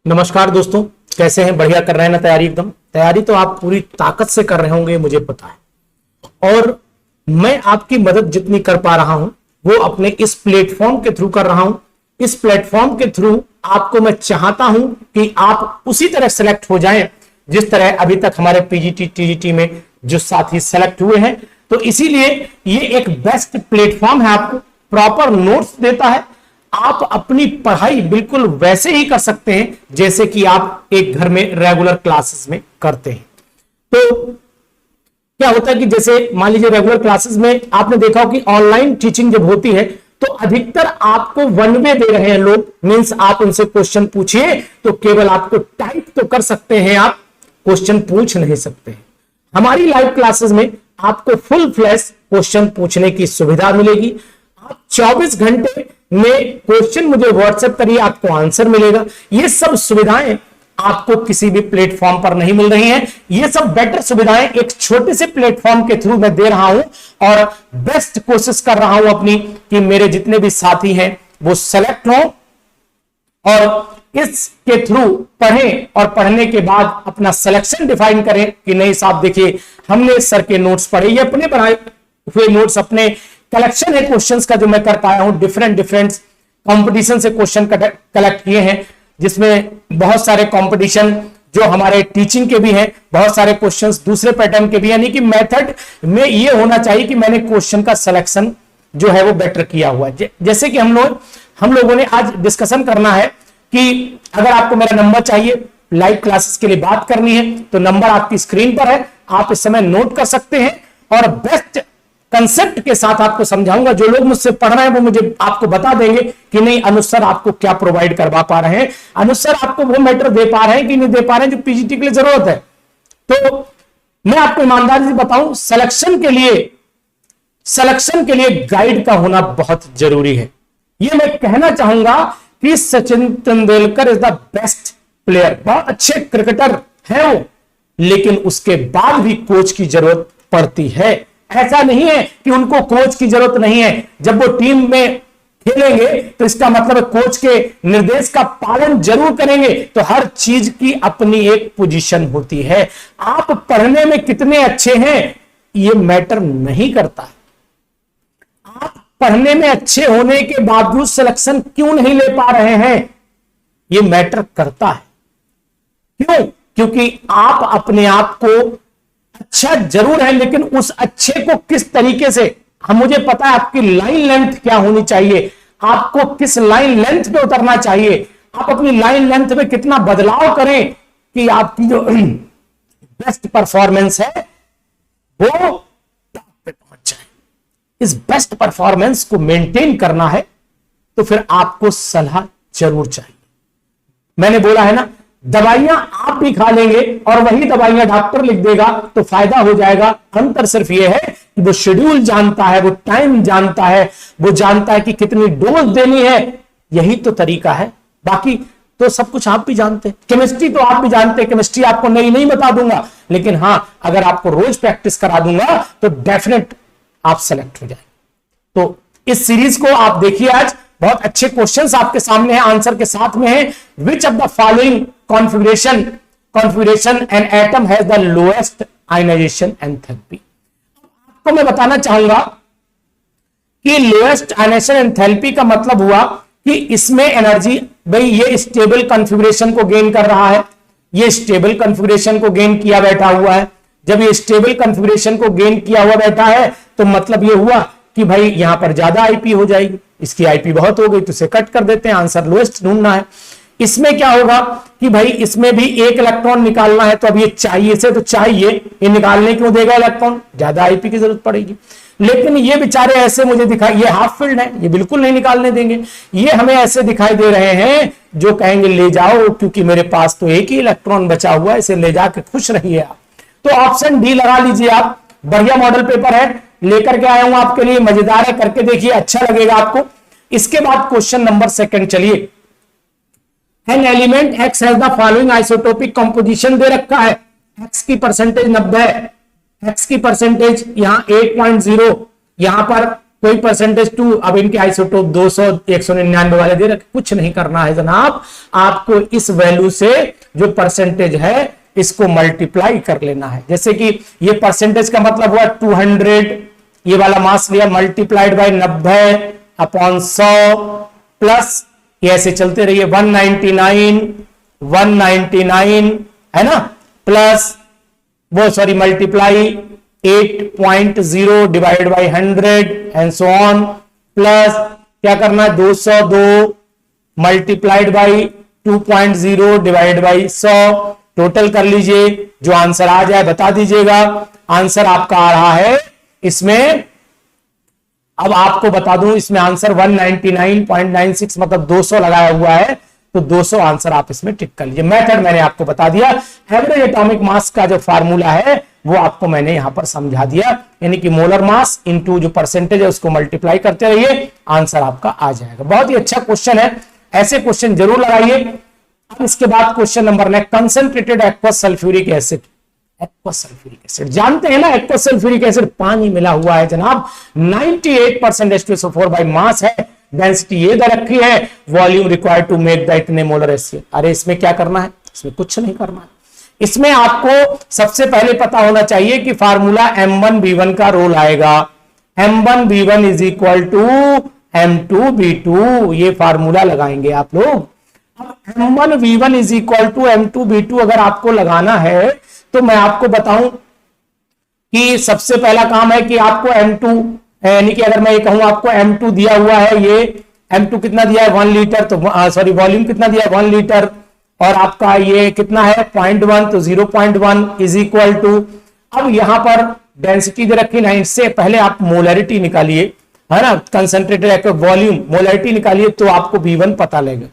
नमस्कार दोस्तों, कैसे हैं? बढ़िया कर रहे हैं ना? तैयारी एकदम तैयारी तो आप पूरी ताकत से कर रहे होंगे, मुझे पता है। और मैं आपकी मदद जितनी कर पा रहा हूं वो अपने इस प्लेटफॉर्म के थ्रू कर रहा हूं। इस प्लेटफॉर्म के थ्रू आपको मैं चाहता हूं कि आप उसी तरह सेलेक्ट हो जाएं जिस तरह अभी तक हमारे पीजीटी टीजीटी में जो साथी सेलेक्ट हुए हैं। तो इसीलिए ये एक बेस्ट प्लेटफॉर्म है, आपको प्रॉपर नोट्स देता है। आप अपनी पढ़ाई बिल्कुल वैसे ही कर सकते हैं जैसे कि आप एक घर में रेगुलर क्लासेस में करते हैं। तो क्या होता है कि जैसे मान लीजिए रेगुलर क्लासेस में आपने देखा हो कि ऑनलाइन टीचिंग जब होती है तो अधिकतर आपको वन वे दे रहे हैं लोग, मींस आप उनसे क्वेश्चन पूछिए तो केवल आपको टाइप तो कर सकते हैं, आप क्वेश्चन पूछ नहीं सकते हैं। हमारी लाइव क्लासेस में आपको फुल फ्लैश क्वेश्चन पूछने की सुविधा मिलेगी। आप 24 घंटे में क्वेश्चन मुझे व्हाट्सएप करिए, आपको आंसर मिलेगा। ये सब सुविधाएं आपको किसी भी प्लेटफॉर्म पर नहीं मिल रही हैं। ये सब बेटर सुविधाएं एक छोटे से प्लेटफॉर्म के थ्रू मैं दे रहा हूं और बेस्ट कोशिश कर रहा हूं अपनी कि मेरे जितने भी साथी हैं वो सेलेक्ट हों और इसके थ्रू पढ़ें और पढ़ने के बाद अपना सिलेक्शन डिफाइन करें कि नहीं साहब देखिए हमने सर के नोट्स पढ़े, ये अपने बनाए हुए नोट्स, अपने कलेक्शन है क्वेश्चंस का जो मैं कर पाया हूं, डिफरेंट कंपटीशन से क्वेश्चन कलेक्ट किए हैं जिसमें बहुत सारे कंपटीशन जो हमारे टीचिंग के भी हैं, बहुत सारे क्वेश्चंस दूसरे पैटर्न के भी, यानी कि मेथड में ये होना चाहिए कि मैंने क्वेश्चन का सिलेक्शन जो है वो बेटर किया हुआ है। जैसे कि हम लोगों ने आज डिस्कशन करना है कि अगर आपको मेरा नंबर चाहिए, लाइव क्लासेस के लिए बात करनी है तो नंबर आपकी स्क्रीन पर है, आप इस समय नोट कर सकते हैं और बेस्ट कंसेप्ट के साथ आपको समझाऊंगा। जो लोग मुझसे पढ़ रहे हैं वो मुझे आपको बता देंगे कि नहीं अनुज सर आपको क्या प्रोवाइड करवा पा रहे हैं, अनुज सर आपको वो मैटर दे पा रहे हैं कि नहीं दे पा रहे हैं जो पीजीटी के लिए जरूरत है। तो मैं आपको ईमानदारी से बताऊं, सिलेक्शन के लिए गाइड का होना बहुत जरूरी है। ये मैं कहना चाहूंगा कि Sachin Tendulkar is the best player, बहुत अच्छे क्रिकेटर है वो, लेकिन उसके बाद भी कोच की जरूरत पड़ती है। ऐसा नहीं है कि उनको कोच की जरूरत नहीं है। जब वो टीम में खेलेंगे तो इसका मतलब है कोच के निर्देश का पालन जरूर करेंगे। तो हर चीज की अपनी एक पोजीशन होती है। आप पढ़ने में कितने अच्छे हैं ये मैटर नहीं करता। आप पढ़ने में अच्छे होने के बावजूद सिलेक्शन क्यों नहीं ले पा रहे हैं ये मैटर करता है। क्यों? क्योंकि आप अपने आप को अच्छा जरूर है, लेकिन उस अच्छे को किस तरीके से, मुझे पता है आपकी लाइन लेंथ क्या होनी चाहिए, आपको किस लाइन लेंथ पे उतरना चाहिए, आप अपनी लाइन लेंथ में कितना बदलाव करें कि आपकी जो बेस्ट परफॉर्मेंस है वो टॉप पे पहुंच जाए। इस बेस्ट परफॉर्मेंस को मेंटेन करना है तो फिर आपको सलाह जरूर चाहिए। मैंने बोला है ना, दवाइयां आप भी खा लेंगे और वही दवाइयां डॉक्टर लिख देगा तो फायदा हो जाएगा। अंतर सिर्फ यह है कि वो शेड्यूल जानता है, वो टाइम जानता है, वो जानता है कि कितनी डोज देनी है। यही तो तरीका है, बाकी तो सब कुछ आप भी जानते हैं। केमिस्ट्री तो आप भी जानते हैं, केमिस्ट्री आपको नई नहीं बता दूंगा, लेकिन हां अगर आपको रोज प्रैक्टिस करा दूंगा तो डेफिनेट आप सेलेक्ट हो जाए। तो इस सीरीज को आप देखिए, आज बहुत अच्छे क्वेश्चंस आपके सामने हैं, आंसर के साथ में है। Which of the following configuration an atom has the lowest ionization enthalpy? आपको मैं बताना चाहूंगा कि लोएस्ट आयनाइजेशन एंथैल्पी का मतलब हुआ कि इसमें एनर्जी, भाई ये स्टेबल कॉन्फ़िगरेशन को गेन कर रहा है, ये स्टेबल कॉन्फ़िगरेशन को गेन किया बैठा हुआ है। जब ये स्टेबल कॉन्फ़िगरेशन को गेन किया हुआ बैठा है तो मतलब ये हुआ कि भाई यहां पर ज्यादा आईपी हो जाएगी, इसकी आईपी बहुत हो गई तो इसे कट कर देते हैं, आंसर लोएस्ट ढूंढना है। इसमें क्या होगा कि भाई इसमें भी एक इलेक्ट्रॉन निकालना है तो अब ये चाहिए से तो चाहिए, ये निकालने क्यों देगा इलेक्ट्रॉन, ज्यादा आईपी की जरूरत पड़ेगी। लेकिन ये बेचारे ऐसे मुझे दिखाई, ये हाफ फील्ड है, ये बिल्कुल नहीं निकालने देंगे। ये हमें ऐसे दिखाई दे रहे हैं जो कहेंगे ले जाओ क्योंकि मेरे पास तो एक ही इलेक्ट्रॉन बचा हुआ है, इसे ले जाकर खुश रहिए आप। तो ऑप्शन डी लगा लीजिए आप। बढ़िया मॉडल पेपर है, लेकर के आया हूं आपके लिए, मजेदार है, करके देखिए, अच्छा लगेगा आपको। इसके बाद क्वेश्चन नंबर सेकंड चलिए। An element X has the following isotopic composition दे रखा है। एक्स की परसेंटेज 90 है, एक्स की परसेंटेज यहां 8.0, यहां पर कोई परसेंटेज 2, अब इनके आइसोटोप 200 199 वाले दे रखे, कुछ नहीं करना है जनाब, आपको इस वैल्यू से जो परसेंटेज है इसको मल्टीप्लाई कर लेना है। जैसे कि ये परसेंटेज का मतलब हुआ 200, ये वाला मास लिया, मल्टीप्लाइड बाय 90 अपॉन 100 प्लस ये ऐसे चलते रहिए 199 है ना, प्लस वो sorry multiply 8.0 divide by 100 and so on, plus क्या करना है 202 multiplied by 2.0 divide by 100, total कर लीजिए, जो आंसर आ जाए बता दीजिएगा। आंसर आपका आ रहा है इसमें, अब आपको बता दूं इसमें आंसर 199.96 मतलब 200 लगाया हुआ है, तो 200 आंसर आप इसमें टिक कर लीजिए। मेथड मैंने आपको बता दिया, एवरेज एटॉमिक मास का जो फार्मूला है वो आपको मैंने यहां पर समझा दिया, यानी कि मोलर मास इनटू जो परसेंटेज है उसको मल्टीप्लाई करते रहिए, आंसर आपका आ जाएगा। बहुत ही अच्छा क्वेश्चन है, ऐसे क्वेश्चन जरूर लगाइए। अब इसके बाद question number 9, concentrated aqueous sulphuric acid. Aqueous sulphuric acid जानते हैं ना, एक्वस सल्फ्यूरिक एसिड पानी मिला हुआ है जनाब, 98% H2SO4 बाय मास है, डेंसिटी ये दे रखी है, volume required to make the इतने मोलर एसिड। अरे इसमें क्या करना है, इसमें कुछ नहीं करना है। इसमें आपको सबसे पहले पता होना चाहिए कि फार्मूला M1V1 का रोल आएगा, M1V1 is equal to M2V2, ये फार्मूला लगाएंगे आप लोग। M1V1 is equal to M2V2 अगर आपको लगाना है तो मैं आपको बताऊं कि सबसे पहला काम है कि आपको M2 यानी कि अगर मैं ये कहूं आपको M2 दिया हुआ है, ये M2 कितना दिया है 1 लीटर, तो सॉरी वॉल्यूम कितना दिया है 1 लीटर, और आपका ये कितना है 0.1, तो 0.1 इज इक्वल टू, अब यहां पर डेंसिटी दे रखी ना, इससे पहले आप मोलरिटी निकालिए, है ना, कंसंट्रेटेड वॉल्यूम मोलरिटी निकालिए तो आपको V1 पता लगेगा।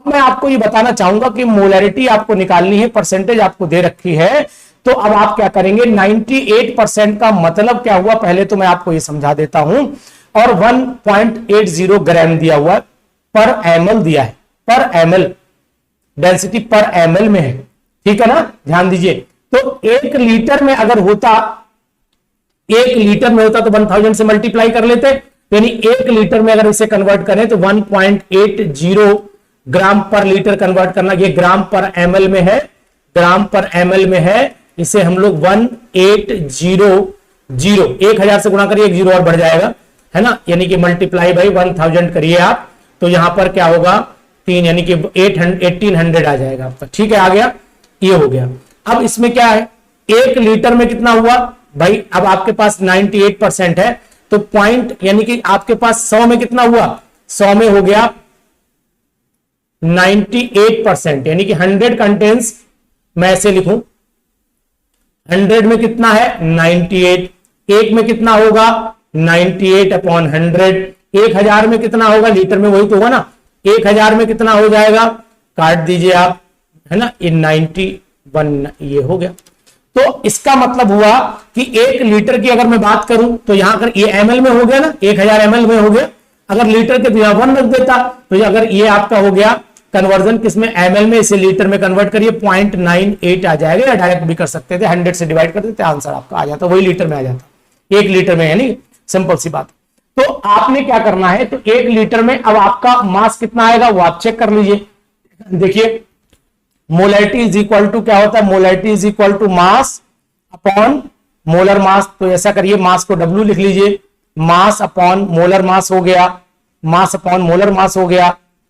मैं आपको ये बताना चाहूंगा कि मोलरिटी आपको निकालनी है, परसेंटेज आपको दे रखी है, तो अब आप क्या करेंगे 98% का मतलब क्या हुआ, पहले तो मैं आपको ये समझा देता हूं, और 1.80 ग्राम दिया हुआ पर ml दिया है, पर ml डेंसिटी पर ml में है, ठीक है ना, ध्यान दीजिए। तो 1 लीटर में अगर होता, 1 लीटर में होता तो 1000 से मल्टीप्लाई कर लेते, यानी 1 लीटर में अगर इसे कन्वर्ट करें तो 1.80 ग्राम पर लीटर कन्वर्ट करना, ये ग्राम पर ml में है, ग्राम पर ml में है, इसे हम लोग 1800 1000 से गुणा करिए, एक जीरो और बढ़ जाएगा, है ना, यानी कि मल्टीप्लाई बाई 1000 करिए आप, तो यहां पर क्या होगा 3 यानी कि 1800 आ जाएगा आपका, ठीक है, आ गया, ये हो गया। अब इसमें क्या है 1 लीटर में कितना हुआ भाई, अब आपके पास 98% है तो पॉइंट यानी कि आपके पास 100 में कितना हुआ, 100 में हो गया 98%, यानी कि 100 कंटेंस, मैं ऐसे लिखूं 100 में कितना है 98, 1 में कितना होगा 98 अपॉन 100, 1000 में कितना होगा, लीटर में वही तो होगा ना, 1000 में कितना हो जाएगा, काट दीजिए आप, है ना, ये 91 ये हो गया। तो इसका मतलब हुआ कि 1 लीटर की अगर मैं बात करूं तो यहां अगर ये ml में हो गया ना, 1000 ml में हो गया, अगर लीटर के तो यहां 1 रख देता, तो अगर ये आपका हो गया कन्वर्जन किसमें ml में, इसे लीटर में कन्वर्ट करिए 0.98 आ जाएगा, या डायरेक्ट भी कर सकते थे, 100 से डिवाइड कर देते आंसर आपका आ जाता, वही लीटर में आ जाता, 1 लीटर में, यानी सिंपल सी बात। तो आपने क्या करना है, तो 1 लीटर में अब आपका मास कितना आएगा वो आप चेक कर लीजिए। देखिए मोलरिटी इज इक्वल टू क्या होता है, molarity is equal to mass upon molar mass, तो ऐसा करिए मास को W लिख लीजिए, मास अपॉन मोलर मास हो गया, मास अपॉन मोलर मास हो गया,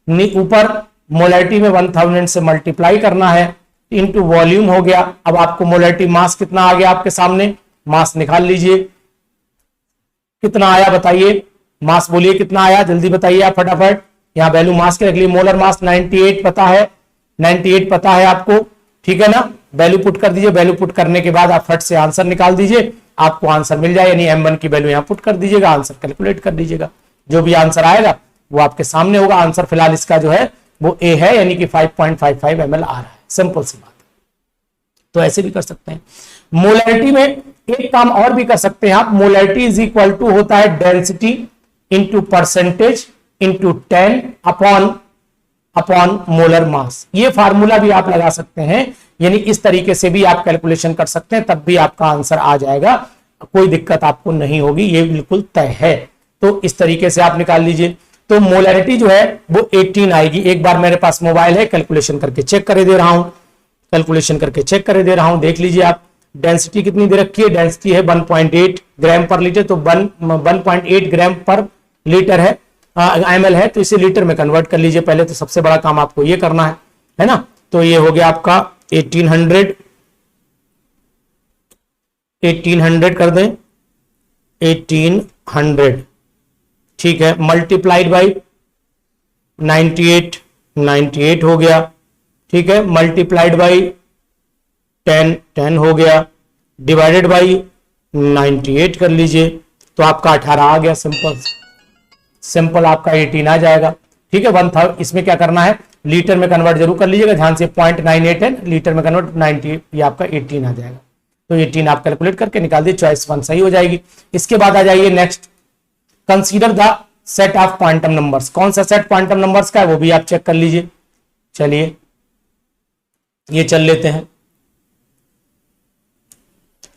ऊपर मोलरिटी में 1000 से मल्टीप्लाई करना है, इनटू वॉल्यूम हो गया। अब आपको मोलरिटी मास कितना आ गया आपके सामने, मास निकाल लीजिए, कितना आया बताइए, मास बोलिए कितना आया, जल्दी बताइए आप फटाफट, यहां वैल्यू मास के रख ली, मोलर मास 98 पता है, 98 पता है आपको, ठीक है ना, वैल्यू पुट कर दीजिए, वैल्यू पुट करने के बाद आप फट से आंसर निकाल दीजिए, आपको आंसर मिल जाए, यानी M1 की वैल्यू यहां पुट कर दीजिएगा, आंसर कैलकुलेट कर दीजिएगा, जो भी आंसर आएगा वो आपके सामने होगा। आंसर फिलहाल इसका जो है वो A है, यानी कि 5.55 ml आ रहा है, सिंपल सी बात। तो ऐसे भी कर सकते हैं। मोलरिटी में एक काम और भी कर सकते हैं आप, मोलरिटी इज इक्वल टू होता है density into percentage into 10 upon molar मास, ये फार्मूला भी आप लगा सकते हैं, यानी इस तरीके से भी आप कैलकुलेशन कर सकते हैं, तब भी आपका आंसर आ जाएगा, कोई दिक्कत आपको नहीं होगी, ये बिल्कुल तय है। तो इस तरीके से आप निकाल लीजिए। तो मोलैरिटी जो है वो 18 आएगी। एक बार मेरे पास मोबाइल है, कैलकुलेशन करके चेक कर दे रहा हूं, कैलकुलेशन करके चेक कर दे रहा हूं। देख लीजिए आप, डेंसिटी कितनी दे रखी है, डेंसिटी है 1.8 ग्राम पर लीटर, तो 1.8 ग्राम पर लीटर है, ml है, तो इसे लीटर में कन्वर्ट कर लीजिए। पहले तो सबसे बड़ा काम आपको ये करना है ना। तो ये हो गया आपका 1800 कर दें, 1800, ठीक है, मल्टीप्लाइड बाई 98 हो गया, ठीक है, मल्टीप्लाइड बाई 10 हो गया, डिवाइडेड बाई 98 कर लीजिए, तो आपका 18 आ गया। सिंपल आपका 18 आ जाएगा, ठीक है। 1000 इसमें क्या करना है, लीटर में कन्वर्ट जरूर कर लीजिएगा ध्यान से, 0.98 है, लीटर में कन्वर्ट 98, ये आपका 18 आ जाएगा। तो 18 आप कैलकुलेट करके निकाल दिए, चॉइस 1 सही हो जाएगी। इसके बाद आ जाइए next, consider the set of quantum numbers. कौन सा सेट क्वांटम नंबर्स का है वो भी आप चेक कर लीजिए। चलिए ये चल लेते हैं,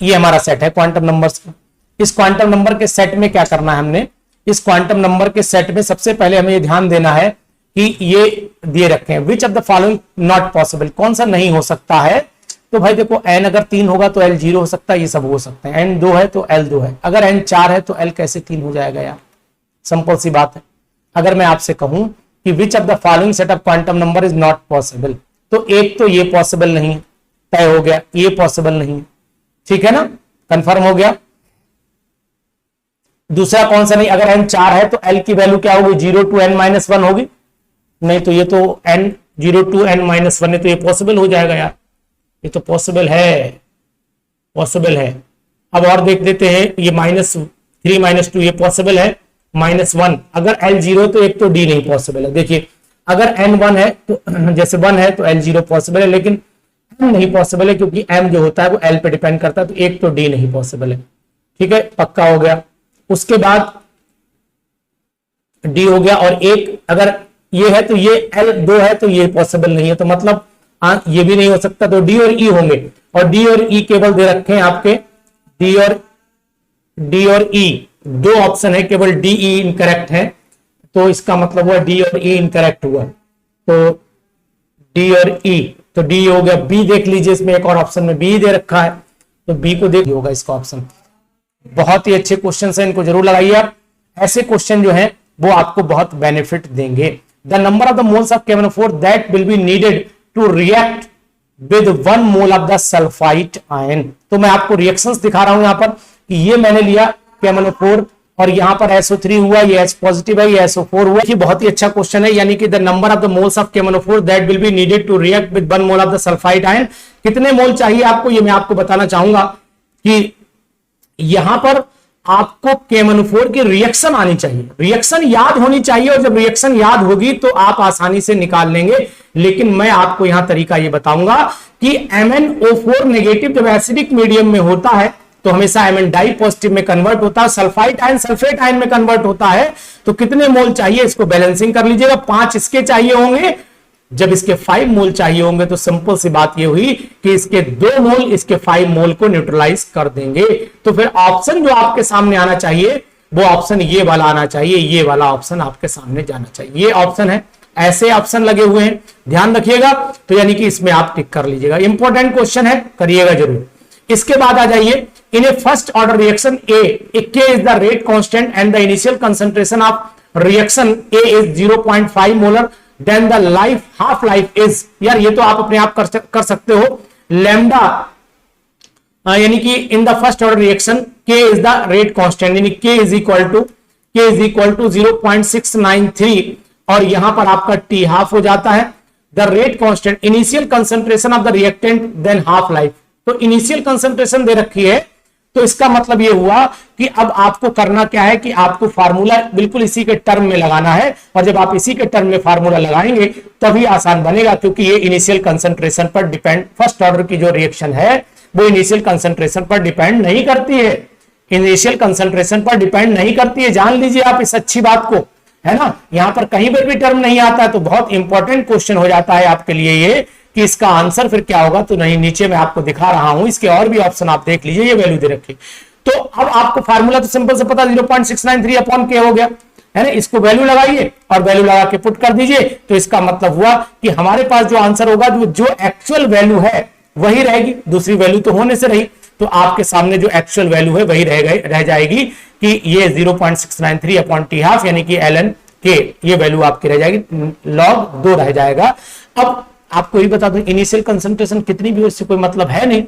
ये हमारा सेट है क्वांटम नंबर्स का। इस क्वांटम नंबर के सेट में क्या करना है हमने, इस क्वांटम नंबर के सेट में सबसे पहले हमें ये ध्यान देना है कि ये दिए रखे हैं, which of the following not possible, कौन सा नहीं हो सकता है। तो भाई देखो, n अगर 3 होगा तो l 0 हो सकता है, ये सब हो सकते हैं। n 2 है तो l 2 है, अगर n 4 है तो l कैसे 3 हो जाएगा यार, सिंपल सी बात है। अगर मैं आपसे कहूं कि which of the following set of quantum number is not possible, तो एक तो ये पॉसिबल नहीं है, तय हो गया, ये पॉसिबल नहीं है, ठीक है ना, कंफर्म हो गया। दूसरा कौन सा नहीं, अगर n 4 है तो l की वैल्यू क्या होगी, 0 to n-1 होगी, नहीं तो ये तो n 0 to n-1 है, तो ये पॉसिबल हो जाएगा यार, ये तो पॉसिबल है, पॉसिबल है। अब और देख लेते हैं, ये -3 -2 ये पॉसिबल है, -1, अगर l 0 तो एक तो d नहीं पॉसिबल है। देखिए अगर n 1 है तो जैसे 1 है तो l 0 पॉसिबल है, लेकिन m नहीं पॉसिबल है क्योंकि m जो होता है वो l पे डिपेंड करता है, तो एक तो d नहीं पॉसिबल है, ठीक है, पक्का हो गया। उसके बाद d हो गया, और एक अगर ये है तो ये l 2 है तो ये पॉसिबल नहीं है, तो मतलब ये भी नहीं हो सकता, तो d और e होंगे, और d और e केवल दे रखे हैं आपके, d और e दो ऑप्शन है, केवल d e इनकरेक्ट है, तो इसका मतलब हुआ d और e इनकरेक्ट हुआ, तो d और e, तो d हो गया। b देख लीजिए, इसमें एक और ऑप्शन में b दे रखा है, तो b को देख होगा इसका ऑप्शन। बहुत ही अच्छे क्वेश्चन है, इनको जरूर लगाइए आप, ऐसे क्वेश्चन जो है वो आपको बहुत बेनिफिट देंगे। The number of the moles of KMnO4 that will be needed to react with 1 mole of the sulphide ion. तो मैं आपको रिएक्शंस दिखा रहा हूं यहां पर कि ये मैंने लिया KMnO4 और यहां पर SO3 हुआ, ये H पॉजिटिव है, ये SO4 हुआ। ये बहुत ही अच्छा क्वेश्चन है, यानी कि the number of the moles of KMnO4 that will be needed to react with 1 mole of the sulphide ion. कितने मोल चाहिए आपको, ये मैं आपको बताना चाहूंगा कि यहां पर आपको KMnO4 की रिएक्शन आनी चाहिए, रिएक्शन याद होनी चाहिए, और जब रिएक्शन याद होगी तो आप आसानी से निकाल लेंगे। लेकिन मैं आपको यहां तरीका ये बताऊंगा कि MnO4 नेगेटिव जब एसिडिक मीडियम में होता है तो हमेशा Mn डाई पॉजिटिव में कन्वर्ट होता है, सल्फाइड आयन सल्फेट आयन में कन्वर्ट होता है। तो कितने मोल चाहिए, इसको बैलेंसिंग कर लीजिएगा। 5 इसके चाहिए होंगे, जब इसके 5 मोल चाहिए होंगे तो सिंपल सी बात ये हुई कि इसके 2 मोल इसके 5 मोल को न्यूट्रलाइज कर देंगे। तो फिर ऑप्शन जो आपके सामने आना चाहिए वो ऑप्शन ये वाला आना चाहिए, ये वाला ऑप्शन आपके सामने जाना चाहिए। ये ऑप्शन है, ऐसे ऑप्शन लगे हुए हैं, ध्यान रखिएगा। तो यानी कि इसमें आप टिक कर लीजिएगा, इंपॉर्टेंट क्वेश्चन है, करिएगा जरूर। इसके बाद आ जाइए, in a first order reaction A K is the rate constant and the initial concentration of reaction A is 0.5 molar, then the life half life is, यार ये तो आप अपने आप कर सकते हो, लैम्डा, यानी कि in the first order reaction K is the rate constant, यानी K इज इक्वल टू 0.693, और यहां पर आपका T हाफ हो जाता है। The rate constant, initial concentration of the reactant, than half life. तो इनिशियल कंसंट्रेशन दे रखी है, तो इसका मतलब ये हुआ कि अब आपको करना क्या है कि आपको फार्मूला बिल्कुल इसी के टर्म में लगाना है, और जब आप इसी के टर्म में फार्मूला लगाएंगे तभी आसान बनेगा, क्योंकि ये इनिशियल कंसंट्रेशन पर डिपेंड, फर्स्ट ऑर्डर की जो रिएक्शन है वो इनिशियल कंसंट्रेशन पर डिपेंड नहीं करती है, इनिशियल कंसंट्रेशन पर डिपेंड नहीं करती है। जान लीजिए आप इस अच्छी बात को, है ना। यहां पर कहीं पर भी टर्म नहीं आता है, तो बहुत इंपॉर्टेंट क्वेश्चन हो जाता है आपके लिए ये कि इसका आंसर फिर क्या होगा। तो नहीं, नीचे मैं आपको दिखा रहा हूं, इसके और भी ऑप्शन आप देख लीजिए, ये वैल्यू दे रखी। तो अब आपको फार्मूला तो सिंपल से पता 0.693 अपॉन के हो गया है ना। इसको वैल्यू लगाइए और वैल्यू लगा के पुट कर दीजिए, तो इसका मतलब हुआ कि हमारे पास जो आंसर होगा जो एक्चुअल वैल्यू है वही रहेगी, दूसरी वैल्यू तो होने से रही, तो आपके सामने जो एक्चुअल वैल्यू है वही रह जाएगी कि ये 0.693 अपॉन टी हाफ यानी कि ln के ये वैल्यू आपकी रह जाएगी, log 2 रह जाएगा। अब आपको ये बता दूं इनिशियल कंसंट्रेशन कितनी भी हो इससे कोई मतलब है नहीं,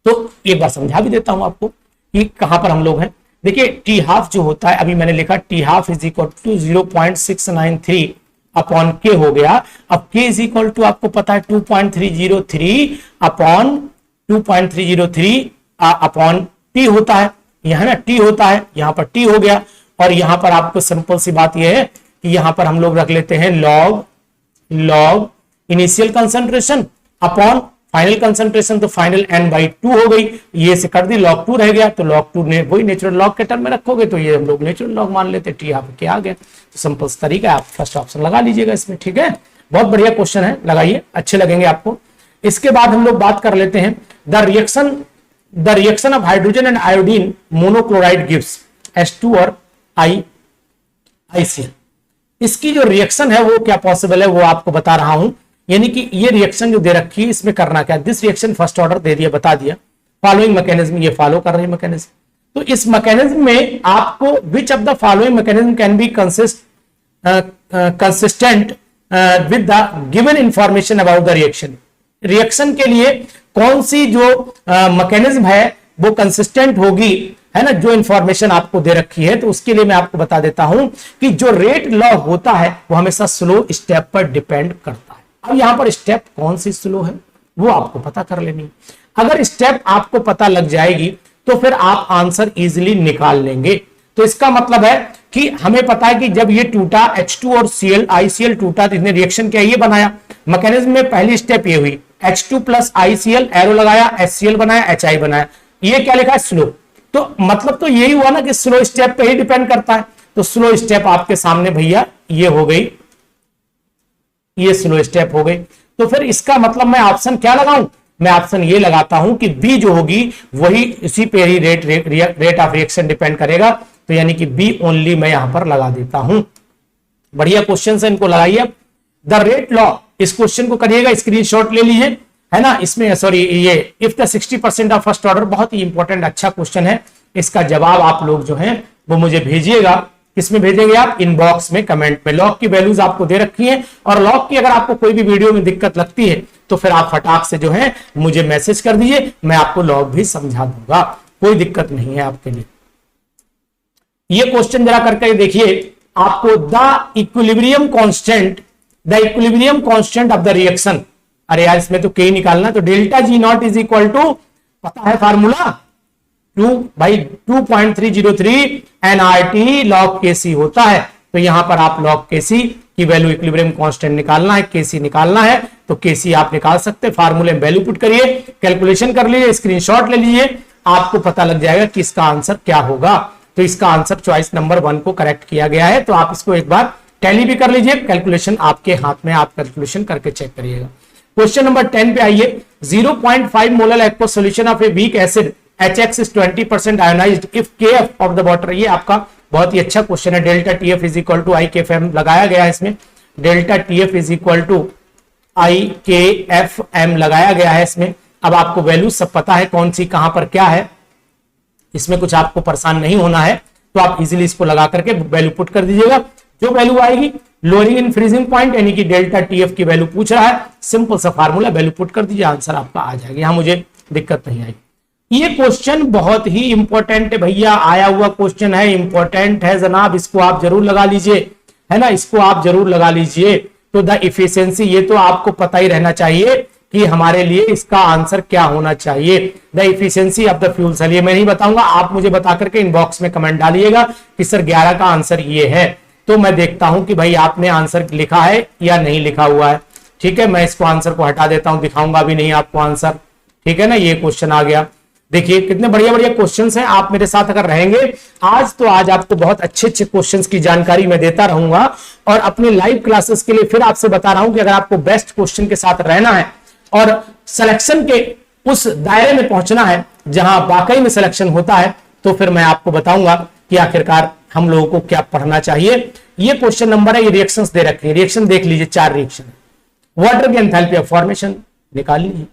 तो एक बार समझा भी देता हूं आपको कि कहां पर हम लोग हैं। देखिए टी हाफ जो होता है, अभी मैंने लिखा t half is equal to 0.693 upon K हो गया। अब के इज इक्वल टू आपको पता है 2.303 अपॉन 2.303 अपॉन टी होता है, यहां ना टी होता है, यहां पर टी हो गया। और यहां पर आपको सिंपल सी बात यह है कि यहां पर हम लोग रख लेते हैं log initial concentration upon final concentration, तो फाइनल n/2 हो गई, ये से कर दी log 2 रह गया, तो log 2 ने वही नेचुरल लॉग के टर्म में रखोगे तो ये हम लोग नेचुरल लॉग मान लेते, टी हाफ के आ गया। तो सिंपल तरीका है, आप फर्स्ट ऑप्शन लगा लीजिएगा इसमें, ठीक है। बहुत बढ़िया क्वेश्चन है, लगाइए, अच्छे लगेंगे आपको। इसके बाद हम लोग बात कर लेते हैं the reaction of hydrogen and iodine monochloride gives H2 और ICl। इसकी जो रिएक्शन है वो क्या पॉसिबल है वो आपको बता रहा हूं, यानी कि ये रिएक्शन जो दे रखी है इसमें करना क्या, दिस रिएक्शन फर्स्ट ऑर्डर दे दिया, बता दिया, फॉलोइंग मैकेनिज्म, ये फॉलो कर रही है मैकेनिज्म। तो इस मैकेनिज्म में आपको which of the following mechanism can be consistent with the given information about the reaction, reaction के लिए कौन सी जो मैकेनिज्म है वो कंसिस्टेंट होगी, है ना, जो इंफॉर्मेशन आपको दे रखी है। तो उसके लिए मैं आपको बता देता हूं कि जो रेट लॉग होता है वो हमेशा स्लो स्टेप पर डिपेंड करता है। अब यहां पर स्टेप कौन सी स्लो है वो आपको पता कर लेनी। अगर स्टेप आपको पता लग जाएगी तो फिर आप आंसर इजीली निकाल लेंगे। तो इसका मतलब है कि हमें पता है कि जब ये टूटा H2 और ICl टूटा तो इसने रिएक्शन क्या ये बनाया, मैकेनिज्म में पहली स्टेप ये हुई H2 प्लस ICl एरो लगाया, HCl बनाया, HI बनाया, ये क्या लिखा है स्लो। तो मतलब तो यही हुआ ना कि स्लो स्टेप पे ही डिपेंड करता है। तो स्लो स्टेप आपके सामने भैया ये हो गई, ये स्लो स्टेप हो गई। तो फिर इसका मतलब मैं ऑप्शन क्या लगाऊं, मैं ऑप्शन ये लगाता हूं कि बी जो होगी वही इसी पे ही रेट ऑफ रिएक्शन डिपेंड करेगा। तो यानी कि बी ओनली मैं यहां पर लगा देता हूं। बढ़िया क्वेश्चन है, इनको लगाइए। द रेट लॉ, इस क्वेश्चन को करिएगा, स्क्रीनशॉट ले लीजिए, है ना। इसमें सॉरी ये if the 60% of first order, बहुत ही इंपॉर्टेंट अच्छा क्वेश्चन है। इसका जवाब आप लोग जो है वो मुझे भेजिएगा। किसमें भेजेंगे आप, इनबॉक्स में, कमेंट में। लॉग की वैल्यूज आपको दे रखी है, और लॉग की अगर आपको कोई भी वीडियो में दिक्कत लगती है तो फिर आप फटाक से जो है मुझे मैसेज कर दीजिए, मैं आपको लॉग भी समझा दूंगा, कोई दिक्कत नहीं है आपके लिए। ये क्वेश्चन जरा करके देखिए, आपको the equilibrium constant of the reaction, अरे यार इसमें तो के निकालना, तो delta G naught is equal to, पता है फार्मूला 2.303 nRT log Kc होता है। तो यहां पर आप log Kc की वैल्यू इक्विलिब्रियम कांस्टेंट निकालना है, Kc निकालना है, तो Kc आप निकाल सकते हैं। फार्मूले में वैल्यू पुट करिए, कैलकुलेशन कर लीजिए, स्क्रीनशॉट ले लीजिए, आपको पता लग जाएगा कि इसका आंसर क्या होगा। तो इसका आंसर चॉइस नंबर 1 को करेक्ट किया गया है। तो आप इसको एक बार टैली भी कर लीजिए, कैलकुलेशन आपके हाथ में, आप कैलकुलेशन करके चेक करिएगा। क्वेश्चन नंबर 10 पे आइए। 0.5 molar aqua solution of a weak acid HX is 20% ionized if KF of the water, ये आपका बहुत ही अच्छा क्वेश्चन है। Delta TF is equal to IKFM लगाया गया है, इसमें delta TF is equal to IKFM लगाया गया है इसमें। अब आपको वैल्यू सब पता है कौन सी कहां पर क्या है, इसमें कुछ आपको परेशान नहीं होना है। तो आप इजीली इसको लगा करके वैल्यू पुट कर दीजिएगा। जो वैल्यू आएगी लोअरिंग इन फ्रीजिंग पॉइंट, यानी कि डेल्टा TF की वैल्यू पूछ रहा है, सिंपल सा फार्मूला, वैल्यू पुट कर दीजिए, आंसर आपका आ जाएगा। यहां मुझे दिक्कत नहीं आएगी। ये क्वेश्चन बहुत ही इंपॉर्टेंट है भैया, आया हुआ क्वेश्चन है, इंपॉर्टेंट है जनाब, इसको आप जरूर लगा लीजिए, है ना, इसको आप जरूर लगा लीजिए। तो द इफिशियंसी, ये तो आपको पता ही रहना चाहिए कि हमारे लिए इसका आंसर क्या होना चाहिए। The efficiency of the fuel cell, ये मैं नहीं बताऊंगा, आप मुझे बता करके इनबॉक्स में कमेंट डालिएगा कि सर 11 का आंसर ये है। तो मैं देखता हूं कि भाई आपने आंसर लिखा है या नहीं लिखा हुआ है। ठीक है, मैं इसको आंसर को हटा देता हूं, दिखाऊंगा भी नहीं आपको आंसर। ठीक है ना, ये क्वेश्चन आ गया। देखिए कितने बढ़िया बढ़िया क्वेश्चंस हैं, आप मेरे साथ अगर रहेंगे आज आपको बहुत अच्छे अच्छे क्वेश्चंस की जानकारी मैं देता रहूंगा। और अपने लाइव क्लासेस के लिए फिर आपसे बता रहा हूं कि अगर आपको बेस्ट क्वेश्चन के साथ रहना है और सिलेक्शन के उस दायरे में पहुंचना है जहां वाकई में सिलेक्शन होता है, तो फिर मैं आपको बताऊंगा कि आखिरकार हम लोगों को क्या पढ़ना चाहिए। ये क्वेश्चन नंबर है, ये रिएक्शंस दे रखे हैं, रिएक्शन देख लीजिए, 4 रिएक्शन है। वाटर की एंथैल्पी ऑफ फॉर्मेशन निकालनी है।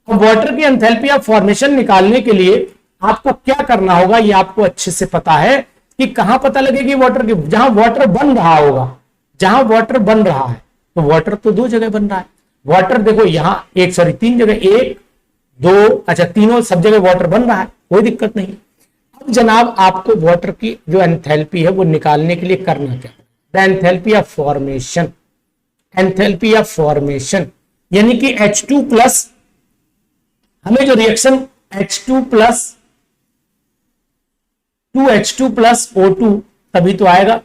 अब वाटर की एंथैल्पी ऑफ फॉर्मेशन निकालने के लिए आपको क्या करना होगा, ये आपको अच्छे से पता है कि कहां पता लगेगी वाटर की, जहां वाटर बन रहा होगा, जहां वाटर बन रहा है। तो वाटर तो 2 जगह बन रहा है, वाटर देखो यहां 3 जगह, 1 2, अच्छा तीनों सब जगह वाटर बन रहा है, कोई दिक्कत नहीं। अब जनाब आपको वाटर की जो एंथैल्पी है वो निकालने के लिए करना क्या, the enthalpy of formation, enthalpy of formation यानी कि H2 प्लस, हमें जो reaction H2 plus 2H2 plus O2 तभी तो आएगा,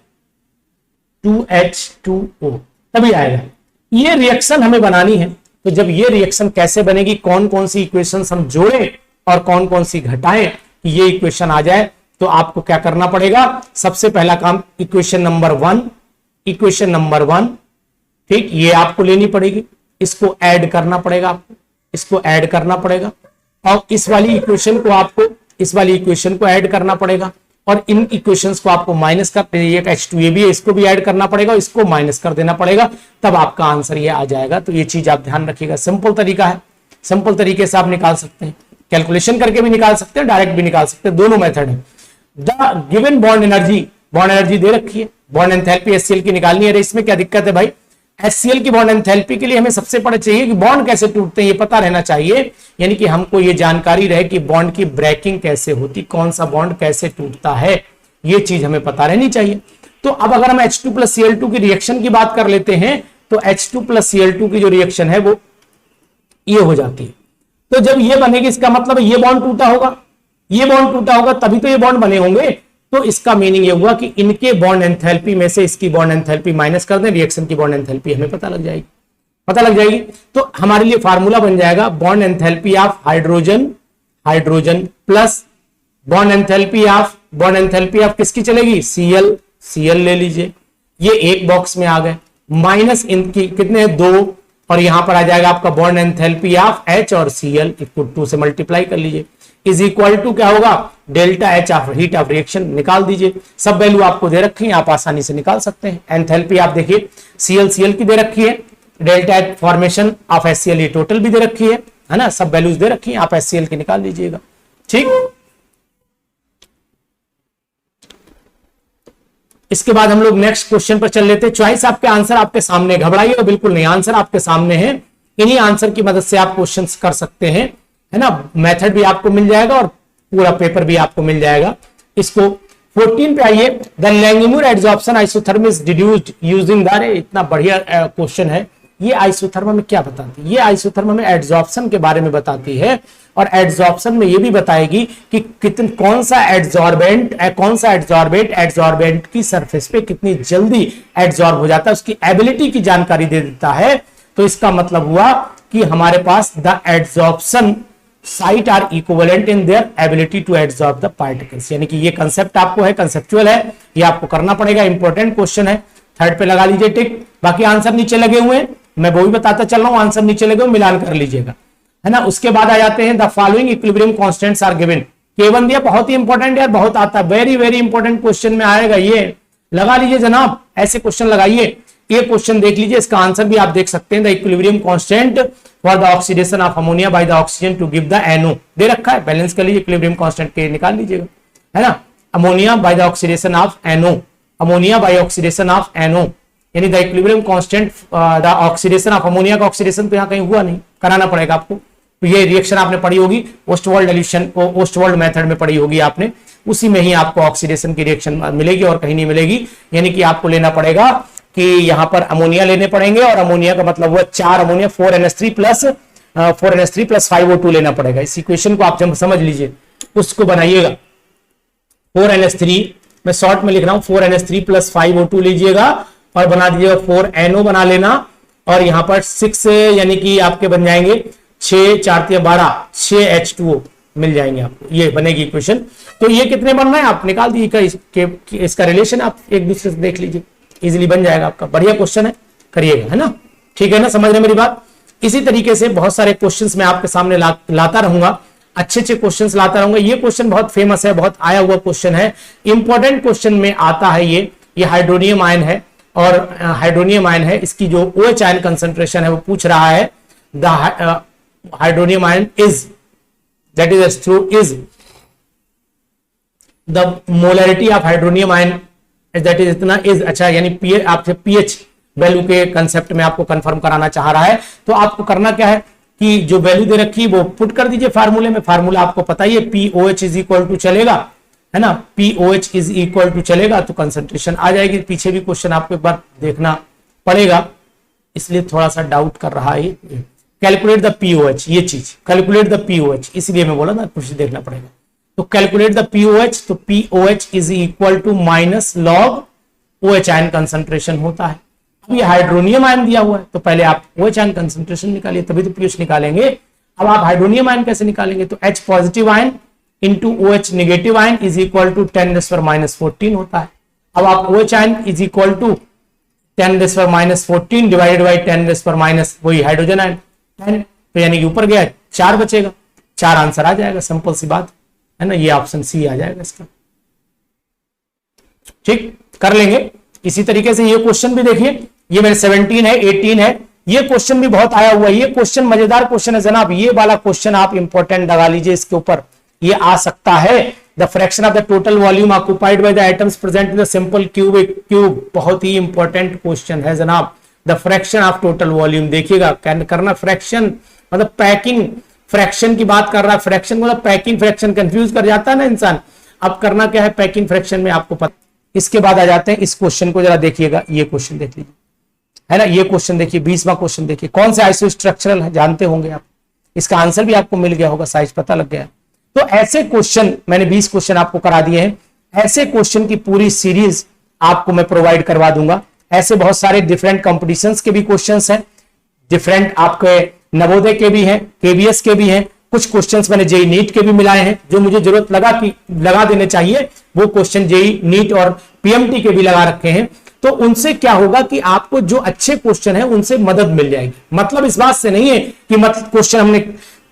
2H2O तभी आएगा। ये रिएक्शन हमें बनानी है। तो जब ये रिएक्शन कैसे बनेगी, कौन कौन सी इक्वेशंस हम जोड़ें और कौन कौन सी घटाएं कि ये इक्वेशन आ जाए, तो आपको क्या करना पड़ेगा, सबसे पहला काम इक्वेशन नंबर 1, इक्वेशन नंबर 1 ठीक, ये आपको लेनी पड़ेगी, इसको ऐड करना पड़ेगा, आपको इसको ऐड करना पड़ेगा और इस वाली इक्वेशन को आपको, इस वाली इक्वेशन को ऐड करना पड़ेगा और इन इक्वेशंस को आपको माइनस कर, एक H2 ये भी है, इसको भी ऐड करना पड़ेगा, इसको माइनस कर देना पड़ेगा, तब आपका आंसर ये आ जाएगा। तो ये चीज आप ध्यान रखिएगा, सिंपल तरीका है, सिंपल तरीके से आप निकाल सकते हैं, कैलकुलेशन करके भी निकाल सकते हैं, डायरेक्ट भी निकाल सकते हैं, दोनों मेथड है। द गिवन बॉन्ड एनर्जी दे रखी है, बॉन्ड एंथैल्पी HCl की निकालनी है। इसमें क्या दिक्कत है भाई, HCl की बॉन्ड एंथैल्पी के लिए हमें सबसे पहले चाहिए कि बॉन्ड कैसे टूटते हैं, ये पता रहना चाहिए, यानी कि हमको ये जानकारी रहे कि बॉन्ड की ब्रेकिंग कैसे होती, कौन सा बॉन्ड कैसे टूटता है, ये चीज हमें पता रहनी चाहिए। तो अब अगर हम H2 प्लस Cl2 की रिएक्शन की बात कर लेते हैं, तो H2 प्लस Cl2 की जो रिएक्शन है वो ये हो जाती है। तो जब ये बनेगी, इसका मतलब ये बॉन्ड टूटा होगा, ये बॉन्ड टूटा होगा तभी तो ये बॉन्ड बने होंगे। तो इसका मीनिंग ये हुआ कि इनके बॉन्ड एंथैल्पी में से इसकी बॉन्ड एंथैल्पी माइनस कर दें, रिएक्शन की बॉन्ड एंथैल्पी हमें पता लग जाएगी, पता लग जाएगी। तो हमारे लिए फार्मूला बन जाएगा bond enthalpy of hydrogen, hydrogen plus bond enthalpy of किसकी चलेगी, Cl ले लीजिए, ये एक बॉक्स में आ गए, माइनस इनकी कितने 2 और यहां पर आ जाएगा आपका बॉन्ड एंथैल्पी ऑफ H और Cl, इसको 2 से मल्टीप्लाई कर लीजिए, इज इक्वल टू क्या होगा, delta H of heat of reaction निकाल दीजिए। सब वैल्यू आपको दे रखी है, आप आसानी से निकाल सकते हैं। एंथैल्पी आप देखिए Cl की दे रखी है, delta H formation of HCl ये टोटल भी दे रखी है ना, सब वैल्यूज दे रखी है, आप HCl की निकाल लीजिएगा। ठीक, इसके बाद हम लोग नेक्स्ट क्वेश्चन पर चल लेते हैं। चॉइस आपके आंसर आपके सामने, घबराइएगा बिल्कुल नहीं, आंसर आपके सामने है, इन्हीं आंसर की मदद से आप क्वेश्चन कर सकते हैं, है ना, मेथड भी आपको मिल जाएगा और पूरा पेपर भी आपको मिल जाएगा। इसको 14 पे आइए, the Langmuir adsorption isotherm is deduced using the, इतना बढ़िया क्वेश्चन है। ये आइसोथर्म में क्या बताती है, ये आइसोथर्म में एडजॉर्प्शन के बारे में बताती है और एडजॉर्प्शन में ये भी बताएगी कि कौन सा एडजॉर्बेंट एडजॉर्बेंट की सरफेस पे कितनी जल्दी एडजॉर्ब हो जाता है, उसकी एबिलिटी की जानकारी दे देता है। तो इसका मतलब हुआ कि हमारे पास the adsorption site are equivalent in their ability to adsorb the particles, यानी कि ये कंसेप्ट आपको है, कंसेप्चुअल है, ये आपको करना पड़ेगा, इंपॉर्टेंट क्वेश्चन है। थर्ड पे लगा लीजिए टिक, बाकी आंसर नीचे लगे हुए हैं, मैं वो भी बताता चल रहा हूं, आंसर नीचे लगे हुए मिलान कर लीजिएगा, है ना। उसके बाद आ जाते हैं the following equilibrium constants are given, K1 दिया, बहुत ही इंपॉर्टेंट यार, बहुत आता है, वेरी वेरी इंपॉर्टेंट क्वेश्चन में आएगा, ये लगा लीजिए जनाब, ऐसे क्वेश्चन लगाइए। ये क्वेश्चन देख लीजिए, इसका आंसर भी आप देख सकते हैं, the equilibrium constant for the oxidation of ammonia by the oxygen to give the NO दे रखा है, बैलेंस कर लीजिए, इक्विलिब्रियम कांस्टेंट के निकाल लीजिएगा, है ना। Ammonia by the oxidation of NO, ammonia bye oxidation of NO, यानी the equilibrium constant the oxidation of ammonia का ऑक्सीडेशन तो यहाँ कहीं हुआ नहीं, कराना पड़ेगा आपको। तो ये रिएक्शन आपने पढ़ी होगी, ओस्टवाल्ड डिल्यूशन को ओस्टवाल्ड मेथड में पढ़ी होगी आपने, उसी में ही आपको ऑक्सीडेशन की रिएक्शन मिलेगी और कहीं नहीं मिलेगी। यानी कि आपको लेना पड़ेगा कि यहां पर अमोनिया लेने पड़ेंगे और अमोनिया का मतलब हुआ 4 अमोनिया 4NH3 प्लस 5O2 लेना पड़ेगा। इस इक्वेशन को आप जब समझ लीजिए, उसको बनाइएगा, 4NH3 मैं शॉर्ट में लिख रहा हूं, 4NH3 प्लस 5O2 लीजिएगा और बना दीजिएगा 4NO बना लेना, और यहां पर 6 यानी कि आपके बन जाएंगे 6 4 12 6 H2O मिल जाएंगे आपको, ये बनेगी इक्वेशन। तो ये कितने बनना है आप निकाल दीजिएगा, इसका रिलेशन आप एक दूसरे से देख लीजिए, इजीली बन जाएगा आपका, बढ़िया क्वेश्चन है, करिएगा, है ना, ठीक है ना, समझ रहे मेरी बात। इसी तरीके से बहुत सारे क्वेश्चंस मैं आपके सामने लाता रहूंगा, अच्छे अच्छे क्वेश्चंस लाता रहूंगा। ये क्वेश्चन बहुत फेमस है, बहुत आया हुआ क्वेश्चन है, इंपॉर्टेंट क्वेश्चन में आता है। ये हाइड्रोनियम आयन है और हाइड्रोनियम आयन है, इसकी जो OH आयन कंसंट्रेशन है वो पूछ रहा है। The hydronium ion is, that is true, is the molarity of hydronium ion that is इतना इज, अच्छा यानी आपसे पीएच वैल्यू के कंसेप्ट में आपको कंफर्म कराना चाह रहा है। तो आपको करना क्या है कि जो वैल्यू दे रखी है वो पुट कर दीजिए फार्मूले में। फार्मूला आपको पता ही है, POH इज इक्वल टू चलेगा, है ना, POH इज इक्वल टू चलेगा तो कंसंट्रेशन आ जाएगी। पीछे भी क्वेश्चन आपको एक बार देखना पड़ेगा, इसलिए थोड़ा सा डाउट कर रहा है। कैलकुलेट द POH, ये चीज कैलकुलेट द POH, इसलिए मैं बोला ना कुछ देखना पड़ेगा। तो कैलकुलेट द POH, तो POH is equal to minus log OH ion concentration होता है। अब ये हाइड्रोनियम आयन दिया हुआ है तो पहले आप OH आयन कंसंट्रेशन निकालिए, तभी तो POH निकालेंगे। अब आप हाइड्रोनियम आयन कैसे निकालेंगे, तो H positive ion into OH negative ion is equal to 10⁻⁻14 होता है। अब आप OH ion is equal to 10⁻⁻14 divided by 10⁻, वही हाइड्रोजन आयन 10, तो यानी कि ऊपर गया 4 बचेगा, 4 आंसर आ जाएगा, सिंपल सी बात है ना, ये ऑप्शन सी आ जाएगा इसका। ठीक, कर लेंगे। इसी तरीके से ये क्वेश्चन भी देखिए, ये मेरे 17 है, 18 है, ये क्वेश्चन भी बहुत आया हुआ है। ये क्वेश्चन मजेदार क्वेश्चन है जनाब, ये वाला क्वेश्चन आप इंपॉर्टेंट लगा लीजिए इसके ऊपर, ये आ सकता है। The fraction of the total volume occupied by the atoms present in the simple cube, बहुत ही इंपॉर्टेंट क्वेश्चन है जनाब। The fraction of total volume, देखिएगा करना फ्रैक्शन मतलब पैकिंग फ्रैक्शन की बात कर रहा है, फ्रैक्शन मतलब पैकिंग फ्रैक्शन, कंफ्यूज कर जाता है ना इंसान। अब करना क्या है पैकिंग फ्रैक्शन में आपको पता। इसके बाद आ जाते हैं इस क्वेश्चन को जरा देखिएगा, ये क्वेश्चन देख लीजिए, है ना, ये क्वेश्चन देखिए, 20वां क्वेश्चन देखिए, कौन से आइसोस्ट्रक्चरल है जानते होंगे आप, इसका आंसर भी आपको मिल गया होगा, साइज पता लग गया। तो ऐसे क्वेश्चन मैंने 20 क्वेश्चन आपको करा दिए हैं, ऐसे क्वेश्चन की पूरी सीरीज आपको मैं प्रोवाइड करवा दूंगा। ऐसे बहुत सारे डिफरेंट कॉम्पिटिशंस के भी क्वेश्चंस हैं, डिफरेंट आपके नवोदय के भी हैं, KVS के भी हैं, कुछ क्वेश्चंस मैंने जेई नीट के भी मिलाए हैं, जो मुझे जरूरत लगा कि लगा देने चाहिए वो क्वेश्चन जेई नीट और PMT के भी लगा रखे हैं। तो उनसे क्या होगा कि आपको जो अच्छे क्वेश्चन है उनसे मदद मिल जाएगी। मतलब इस बात से नहीं है कि मतलब क्वेश्चन हमने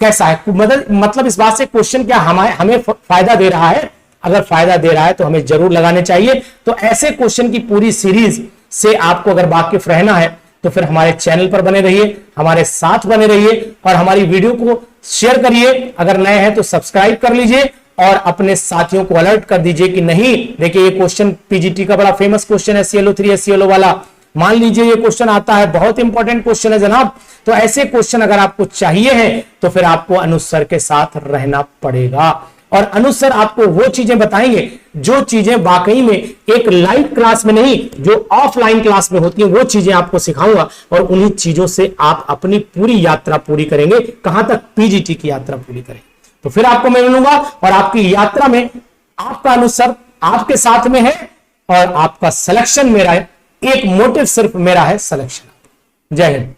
कैसा है, मतलब इस बात से क्वेश्चन क्या हमें फायदा दे रहा है, अगर फायदा दे रहा है तो हमें जरूर लगाने चाहिए। तो ऐसे क्वेश्चन की पूरी सीरीज से आपको अगर वाकिफ रहना है तो फिर हमारे चैनल पर बने रहिए, हमारे साथ बने रहिए और हमारी वीडियो को शेयर करिए। अगर नए हैं तो सब्सक्राइब कर लीजिए और अपने साथियों को अलर्ट कर दीजिए कि नहीं, देखिए ये क्वेश्चन PGT का बड़ा फेमस क्वेश्चन है, ClO3 HClO वाला, मान लीजिए ये क्वेश्चन आता है, बहुत इंपॉर्टेंट क्वेश्चन है जनाब। तो ऐसे क्वेश्चन अगर आपको चाहिए है तो फिर आपको अनुसर के साथ रहना पड़ेगा और अनुसर आपको वो चीजें बताएंगे जो चीजें वाकई में एक लाइव क्लास में नहीं, जो ऑफलाइन क्लास में होती है, वो चीजें आपको सिखाऊंगा और उन्हीं चीजों से आप अपनी पूरी यात्रा पूरी करेंगे। कहां तक? PGT की यात्रा पूरी करेंगे। तो फिर आपको मैं मिलूंगा और आपकी यात्रा में आपका अनुसर आपके साथ में है और आपका सिलेक्शन मेरा है, एक मोटिव सिर्फ मेरा है, सिलेक्शन। जय हिंद।